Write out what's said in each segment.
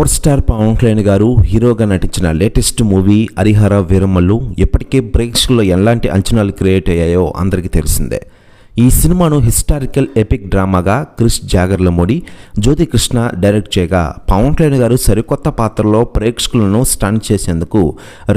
Power star Pawan Kalyan గారు హీరోగా నటించిన లేటెస్ట్ మూవీ హరిహర వీరమల్లు ఇప్పటికే ప్రేక్షకుల్లో ఎలాంటి అంచనాలు క్రియేట్ అయ్యాయో అందరికీ తెలిసిందే. ఈ సినిమాను హిస్టారికల్ ఎపిక్ డ్రామాగా క్రిష్ జాగర్లమూడి, జ్యోతి కృష్ణ డైరెక్ట్ చేయగా పవన్ కళ్యాణ్ గారు సరికొత్త పాత్రలో ప్రేక్షకులను స్టన్ చేసేందుకు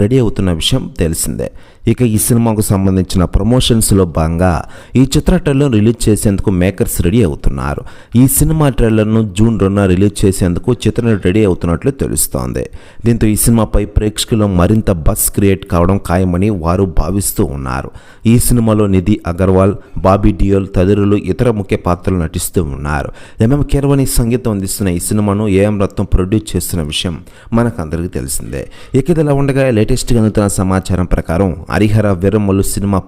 రెడీ అవుతున్న విషయం తెలిసిందే. ఇక ఈ సినిమాకు సంబంధించిన ప్రమోషన్స్లో భాగంగా ఈ చిత్ర ట్రైలర్ రిలీజ్ చేసేందుకు మేకర్స్ రెడీ అవుతున్నారు. ఈ సినిమా ట్రైలర్ను జూన్ 2న రిలీజ్ చేసేందుకు చిత్రం రెడీ అవుతున్నట్లు తెలుస్తోంది. దీంతో ఈ సినిమాపై ప్రేక్షకులు మరింత బజ్ క్రియేట్ కావడం ఖాయమని వారు భావిస్తూ ఉన్నారు. ఈ సినిమాలో నిధి అగర్వాల్, బాబీ డియోల్ తదితరులు ఇతర ముఖ్య పాత్రలు నటిస్తూ ఉన్నారు. ఎంఎం కీరవాణి సంగీతం అందిస్తున్న ఈ సినిమాను ఏఎం రత్నం ప్రొడ్యూస్ చేస్తున్న విషయం మనకందరికీ తెలిసిందే. ఇక ఇదిలా ఉండగా లేటెస్ట్గా అందుతున్న సమాచారం ప్రకారం హరిహర వీరమల్లు సినిమా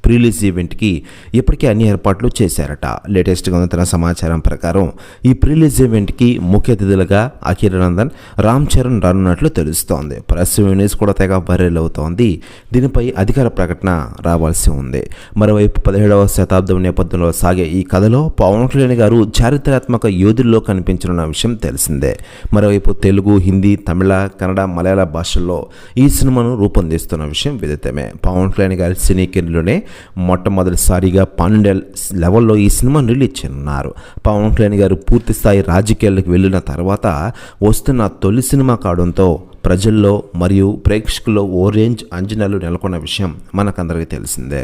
ప్రీలీజ్ ఈవెంట్కి ఇప్పటికే అన్ని ఏర్పాట్లు చేశారట. లేటెస్ట్గా అందుతున్న సమాచారం ప్రకారం ఈ ప్రీలీజ్ ఈవెంట్కి ముఖ్య అతిథులుగా అఖిరానందన్, రామ్ చరణ్ రానున్నట్లు తెలుస్తోంది. ప్రెస్ న్యూస్ కూడా తెగ వైరల్ అవుతోంది. దీనిపై అధికార ప్రకటన రావాల్సి ఉంది. మరోవైపు 17వ శతాబ్దం నేపథ్యంలో సాగే ఈ కథలో పవన్ కళ్యాణ్ గారు చారిత్రాత్మక యోధుల్లో కనిపించనున్న విషయం తెలిసిందే. మరోవైపు తెలుగు, హిందీ, తమిళ, కన్నడ, మలయాళ భాషల్లో ఈ సినిమాను రూపొందిస్తున్న విషయం విదితమే. పవన్ కళ్యాణ్ గారి సినీ కెరీర్లోనే మొట్టమొదటిసారిగా 12 లెవెల్లో ఈ సినిమాను రిలీజ్ చేయనున్నారు. పవన్ కళ్యాణ్ గారు పూర్తి స్థాయి రాజకీయాలకు వెళ్ళిన తర్వాత వస్తున్న తొలి సినిమా కావడంతో ప్రజల్లో మరియు ప్రేక్షకుల్లో ఓ రేంజ్ అంచనాలు నెలకొన్న విషయం మనకందరికీ తెలిసిందే.